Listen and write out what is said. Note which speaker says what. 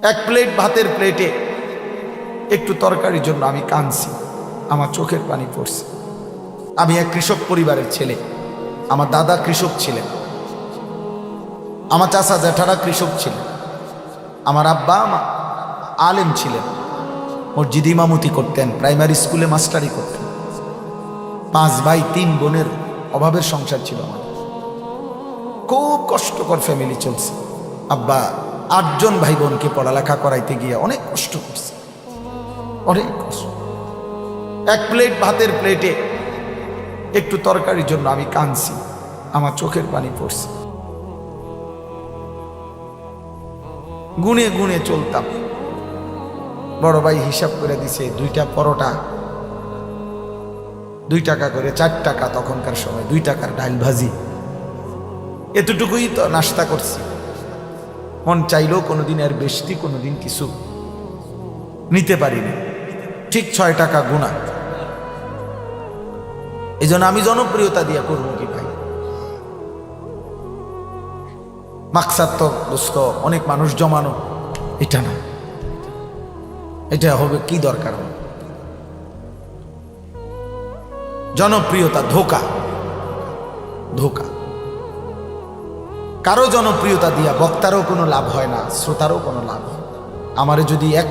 Speaker 1: এক প্লেট ভাতের প্লেটে একটু তরকারির জন্য আমি কাঁদছি, আমার চোখের পানি পড়ছে। আমি এক কৃষক পরিবারের ছেলে, আমার দাদা কৃষক ছিলেন, আমার চাচা জ্যাঠারা কৃষক ছিলেন, আমার আব্বা আলেম ছিলেন, মসজিদ ইমামতি করতেন, প্রাইমারি স্কুলে মাস্টারি করতেন। 5 ভাই 3 বোনের অভাবের সংসার ছিল আমার। খুব কষ্টকর ফ্যামিলি চলছে। আব্বা 8 জন ভাই বোনকে পড়ালেখা করাইতে গিয়ে অনেক কষ্ট করছে, অনেক কষ্ট। এক প্লেট ভাতের প্লেটে একটু তরকারির জন্য আমি কাঁদছি, আমার চোখের পানি পড়ছে। গুনে গুনে চলতাম। বড় ভাই হিসাব করে দিছে 2টা পরোটা 2 টাকা করে, 4 টাকা তখনকার সময়, 2 টাকার ডাল ভাজি, এতটুকুই তো নাস্তা করছি। মন চাইলেও কোনোদিন এর বেশি, কোনোদিন কিছু নিতে পারিনি। ঠিক 6 টাকা গুণা। এই জন্য আমি জনপ্রিয়তা দিয়ে করবো কি ভাই? মাকসাদ তো দোস্ত অনেক মানুষ জমানো, এটা না। এটা হবে কি দরকার? জনপ্রিয়তা ধোঁকা, ধোঁকা। কারো জনপ্রিয়তা দিয়া বক্তারও কোনো লাভ হয় না, শ্রোতারও কোনো লাভ হয়। আমারে যদি এক